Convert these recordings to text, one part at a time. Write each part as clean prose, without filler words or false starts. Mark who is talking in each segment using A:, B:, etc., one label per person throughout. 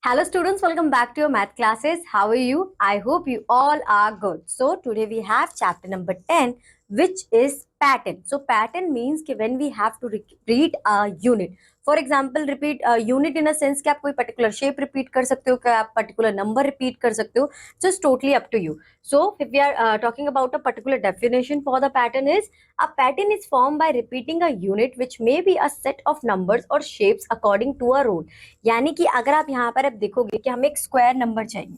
A: Hello students, welcome back to your math classes. How are you? I hope you all are good. So today we have chapter number 10, which is pattern. So pattern means कि when we have to repeat a unit. For example, repeat a unit in a sense कि आप कोई particular shape repeat कर सकते हो, कि आप particular number repeat कर सकते हो. Just totally up to you. So if we are talking about a particular definition for the pattern is, a pattern is formed by repeating a unit which may be a set of numbers or shapes according to a rule. यानी कि अगर आप यहाँ पर अब देखोगे कि हमें एक स्क्वायर नंबर चाहिए,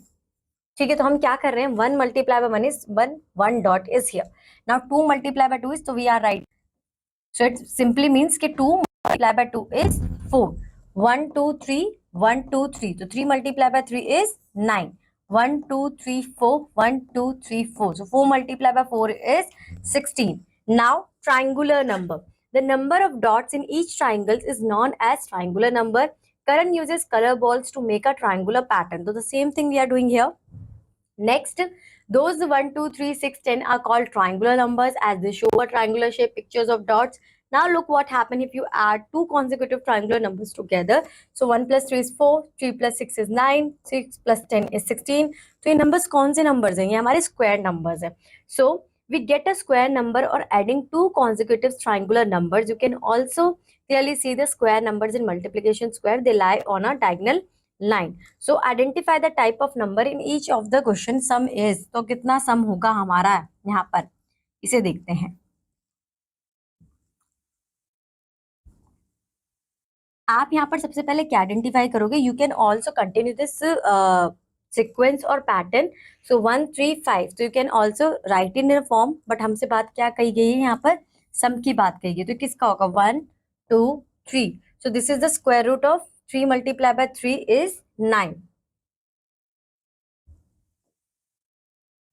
A: ठीक है, तो हम क्या कर रहे हैं, 1 multiply by 1 is 1, 1 dot is here. Now 2 multiply by 2 is, तो we are right. So it simply means कि 2 मल्टीप्लाई बाय 2 इज 4. 1 2 3 1 2 3, तो 3 multiply by 3 is 9. 1 2 3 4 1 2 3 4, so 4 multiplied by 4 is 16. Now triangular number, the number of dots in each triangle is known as triangular number. Karan uses color balls to make a triangular pattern, so the same thing we are doing here. Next, those 1 2 3 6 10 are called triangular numbers as they show a triangular shape pictures of dots. Now look what happens if you add two consecutive triangular numbers together. So 1 plus 3 is 4, 3 plus 6 is 9, 6 plus 10 is 16. तो ये numbers कौन से numbers हैं? ये हमारे square numbers हैं. So we get a square number or adding two consecutive triangular numbers. You can also clearly see the square numbers in multiplication square. They lie on a diagonal line. So identify the type of number in each of the question. Sum is, तो कितना sum होगा हमारा यहाँ पर, इसे देखते हैं. आप यहाँ पर सबसे पहले क्या आइडेंटिफाई करोगे? You can also continue this sequence और पैटर्न. सो 1 3 5, तो you can also right in form, but हमसे बात क्या कही गई है यहाँ पर? सम की बात कही गई, तो किसका होगा? 1 2 3. So this is the square root of 3 multiply by 3 is 9.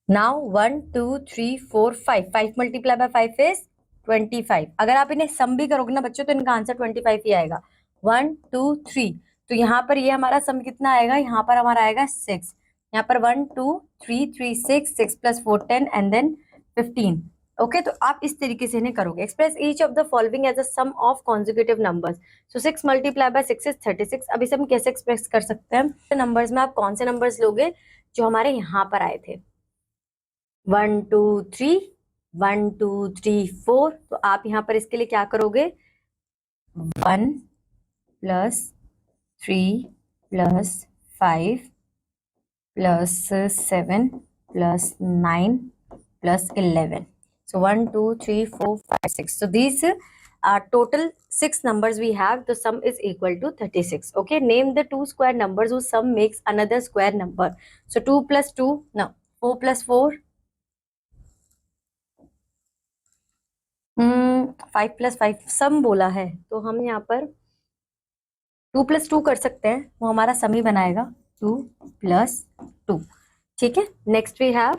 A: Now 1 2 3 4 5, 5 multiply by 5 is 25. अगर आप इन्हें सम भी करोगे ना बच्चों, तो इनका आंसर 25 ही आएगा. 1 2 3, तो यहाँ पर ये हमारा सम कितना आएगा? यहाँ पर हमारा आएगा 6. यहाँ पर 1 2 3 3 6, 6 प्लस 4 10 एंड देन 15. ओके, तो आप इस तरीके से इन्हें करोगे. Express each of the following as a sum of consecutive numbers. So 6 multiply by 6 is 36. अब इसे हम कैसे एक्सप्रेस कर सकते हैं? नंबर्स में आप कौन से नंबर्स लोगे जो हमारे यहाँ पर आए थे? 1 2 3 1 2 3 4, तो आप यहाँ पर इसके लिए क्या करोगे? 1 plus 3 plus 5 plus 7 plus 9 plus 11. So 1 2 3 4 5 6. So these are total 6 numbers we have. The sum is equal to 36. Okay, name the two square numbers whose sum makes another square number. So 2 plus 2, no, 4 plus 4, 5 plus 5 सम बोला है, तो हम यहाँ पर 2 plus 2 कर सकते हैं, वो हमारा सम ही बनाएगा 2 प्लस 2. ठीक है. Next we have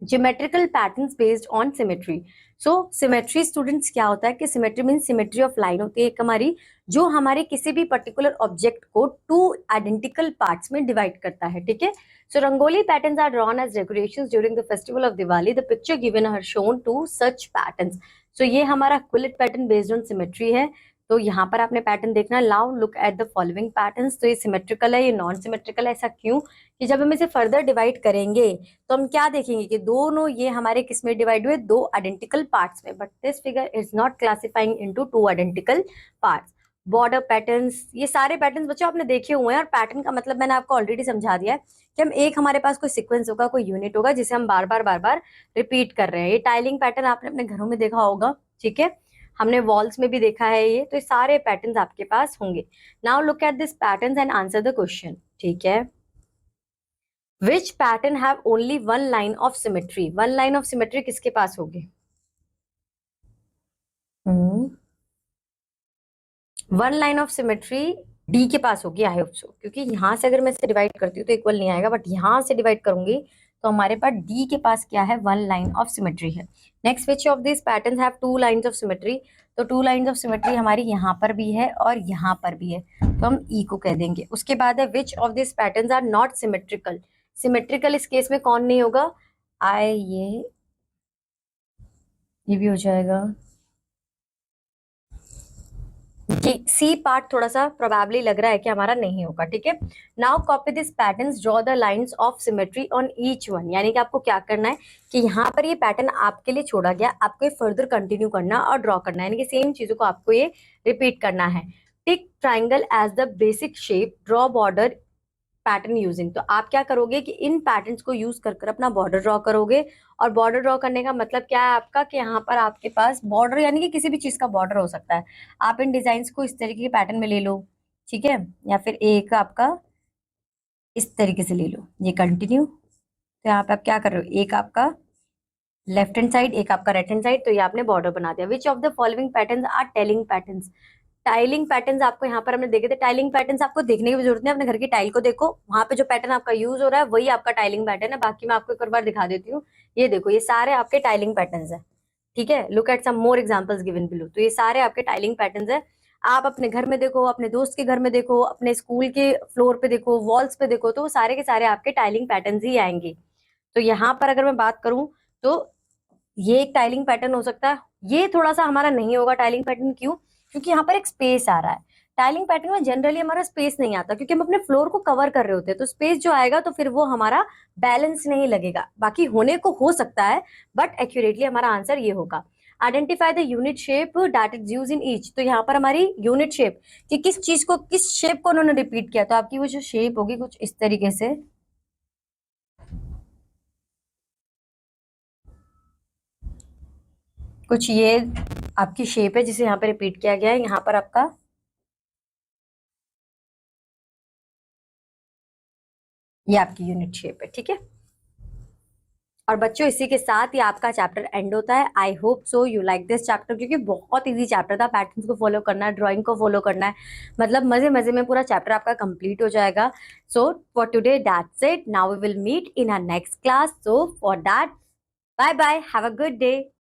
A: geometrical patterns based on symmetry. So symmetry students क्या होता है कि symmetry means symmetry of line होती है एक हमारी, जो हमारे किसी भी पर्टिकुलर ऑब्जेक्ट को 2 आइडेंटिकल पार्ट्स में डिवाइड करता है. ठीक है. So Rangoli patterns are drawn as decorations during the festival of Diwali. The picture given are shown two such patterns. So ये हमारा quilted pattern based on symmetry है. तो यहाँ पर आपने पैटर्न देखना. Now look at the following patterns. तो ये सिमेट्रिकल है, ये नॉन सिमेट्रिकल है. ऐसा क्यों? कि जब हम इसे फर्दर डिवाइड करेंगे तो हम क्या देखेंगे कि दोनों ये हमारे किस में डिवाइड हुए? 2 आइडेंटिकल पार्ट्स में. But this figure is not classifying into 2 identical parts. Border patterns, ये सारे पैटर्न्स बच्चों आपने देखे हुए हैं. और पैटर्न का मतलब मैंने आपको ऑलरेडी समझा दिया है कि हम एक हमारे पास कोई सीक्वेंस होगा, कोई यूनिट होगा जिसे हम बार बार रिपीट कर रहे हैं. ये टाइलिंग पैटर्न आपने अपने घरों में देखा होगा. ठीक है, हमने वॉल्स में भी देखा है ये. तो ये सारे पैटर्न्स आपके पास होंगे. Now look at this patterns and answer the question. ठीक है. Which pattern have only 1 line of symmetry? 1 line of symmetry किसके पास होगी? 1 लाइन ऑफ सिमेट्री डी के पास होगी. आई होप सो, क्योंकि यहां से अगर मैं इसे डिवाइड करती हूँ तो इक्वल नहीं आएगा, बट यहां से डिवाइड करूंगी तो हमारे पास डी के पास क्या है? 1 लाइन ऑफ सिमेट्री है. Next, which of this patterns have 2 lines of symmetry? तो 2 लाइंस ऑफ सिमेट्री हमारी यहाँ पर भी है और यहाँ पर भी है, तो हम ई को कह देंगे. उसके बाद है which of this patterns are not symmetrical? Symmetrical इस केस में कौन नहीं होगा? ये भी हो जाएगा, कि सी पार्ट थोड़ा सा प्रोबेबली लग रहा है कि हमारा नहीं होगा, ठीक है। Now copy this patterns, draw the lines of symmetry on each one, यानी कि आपको क्या करना है कि यहाँ पर ये पैटर्न आपके लिए छोड़ा गया, आपको ये फर्दर कंटिन्यू करना और ड्रॉ करना है, यानी कि सेम चीजों को आपको ये रिपीट करना है। Tick triangle as the basic shape, draw border pattern using, तो आप क्या करोगे कि इन पैटर्न्स को यूज कर कर अपना बॉर्डर ड्रॉ करोगे। और बॉर्डर ड्रॉ करने का मतलब क्या है आपका कि यहाँ पर आपके पास बॉर्डर यानी कि किसी भी चीज का बॉर्डर हो सकता है। आप इन डिजाइन को इस तरीके के पैटर्न में ले लो, ठीक है, या फिर एक आपका इस तरीके से ले लो, ये कंटिन्यू। तो यहाँ पे आप क्या कर रहे हो, एक आपका लेफ्ट हैंड साइड, एक आपका राइट हैंड साइड, तो ये आपने बॉर्डर बना दिया। Which of the following patterns are tiling patterns, tiling patterns आपको यहाँ पर हमने देखे थे। टाइलिंग पैटर्न्स आपको देखने की भी जरूरत नहीं, अपने घर की टाइल को देखो, वहां पे जो पैटर्न आपका यूज हो रहा है वही आपका टाइलिंग पैटर्न है। बाकी मैं आपको एक और बार दिखा देती हूँ, ये देखो ये सारे आपके टाइलिंग पैटर्न्स है, ठीक है। Look at some more examples given below, तो ये सारे आपके टाइलिंग पैटर्न्स है। आप अपने घर में देखो, अपने दोस्त के घर में देखो, अपने स्कूल के फ्लोर पे देखो, वॉल्स पे देखो, तो वो सारे के सारे आपके टाइलिंग पैटर्न्स ही आएंगे। तो यहाँ पर अगर मैं बात करूं तो ये एक टाइलिंग पैटर्न हो सकता है, ये थोड़ा सा हमारा नहीं होगा टाइलिंग पैटर्न, क्यों, क्योंकि यहाँ पर एक स्पेस आ रहा है। टाइलिंग पैटर्न में जनरली हमारा स्पेस नहीं आता, क्योंकि हम अपने फ्लोर को कवर कर रहे होते हैं, तो स्पेस जो आएगा तो फिर वो हमारा बैलेंस नहीं लगेगा। बाकी होने को हो सकता है, बट एक्यूरेटली हमारा आंसर ये होगा। Identify the unit shape that is use in each, तो यहाँ पर हमारी यूनिट शेप कि किस चीज को, किस शेप को उन्होंने रिपीट किया, तो आपकी वो जो शेप होगी कुछ इस तरीके से, कुछ ये आपकी शेप है जिसे यहाँ पे रिपीट किया गया है। यहाँ पर आपका ये आपकी यूनिट शेप है, ठीक है। और बच्चों इसी के साथ ही आपका चैप्टर एंड होता है। I hope so you like this chapter, क्योंकि बहुत इजी चैप्टर था। पैटर्न्स को फॉलो करना है, ड्राइंग को फॉलो करना है, मतलब मजे मजे में पूरा चैप्टर आपका कंप्लीट हो जाएगा। So for today that's it, now we will meet in our next class. So for that, bye bye, have a good day.